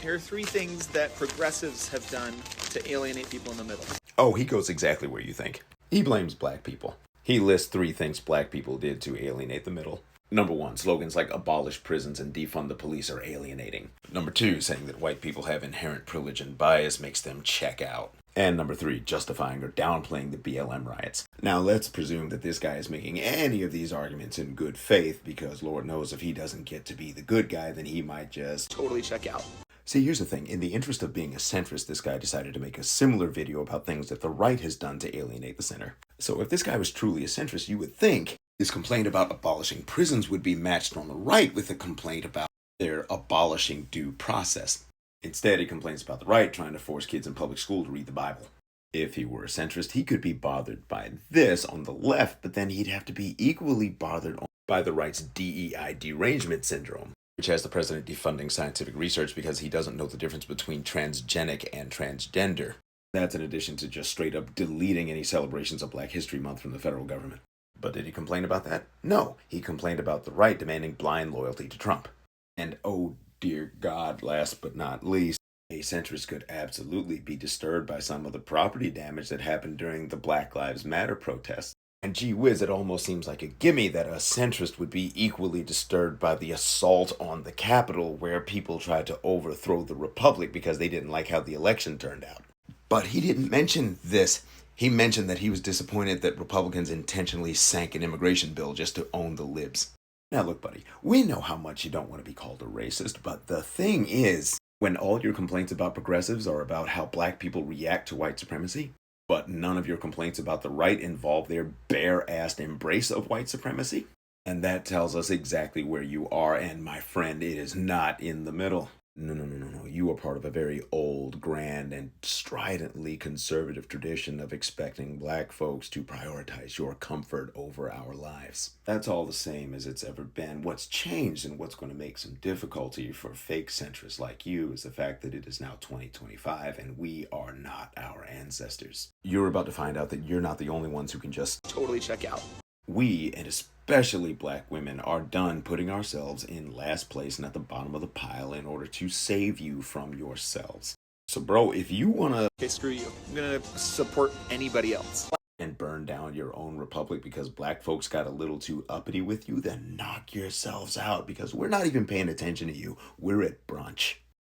Here are three things that progressives have done to alienate people in the middle. Oh, he goes exactly where you think. He blames black people. He lists three things black people did to alienate the middle. Number one, slogans like abolish prisons and defund the police are alienating. Number two, saying that white people have inherent privilege and bias makes them check out. And number three, justifying or downplaying the BLM riots. Now let's presume that this guy is making any of these arguments in good faith, because Lord knows if he doesn't get to be the good guy, then he might just Totally check out. See, here's the thing. In the interest of being a centrist, this guy decided to make a similar video about things that the right has done to alienate the center. So if this guy was truly a centrist, you would think his complaint about abolishing prisons would be matched on the right with a complaint about their abolishing due process. Instead, he complains about the right trying to force kids in public school to read the Bible. If he were a centrist, he could be bothered by this on the left, but then he'd have to be equally bothered by the right's DEI derangement syndrome, which has the president defunding scientific research because he doesn't know the difference between transgenic and transgender. That's in addition to just straight up deleting any celebrations of Black History Month from the federal government. But did he complain about that? No, he complained about the right demanding blind loyalty to Trump. And oh dear God, last but not least, a centrist could absolutely be disturbed by some of the property damage that happened during the Black Lives Matter protests. And gee whiz, it almost seems like a gimme that a centrist would be equally disturbed by the assault on the Capitol, where people tried to overthrow the Republic because they didn't like how the election turned out. But he didn't mention this. He mentioned that he was disappointed that Republicans intentionally sank an immigration bill just to own the libs. Now look, buddy, we know how much you don't want to be called a racist, but the thing is, when all your complaints about progressives are about how black people react to white supremacy, but none of your complaints about the right involve their bare-assed embrace of white supremacy, and that tells us exactly where you are, and my friend, it is not in the middle. No. You are part of a very old, grand, and stridently conservative tradition of expecting black folks to prioritize your comfort over our lives. That's all the same as it's ever been. What's changed and what's going to make some difficulty for fake centrists like you is the fact that it is now 2025 and we are not our ancestors. You're about to find out that you're not the only ones who can just Totally check out. We, and especially black women, are done putting ourselves in last place and at the bottom of the pile in order to save you from yourselves. So bro, if you want to Okay, screw you. I'm gonna support anybody else. and burn down your own republic because black folks got a little too uppity with you, then knock yourselves out, because we're not even paying attention to you. We're at brunch.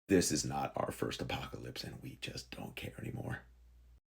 This is not our first apocalypse and we just don't care anymore.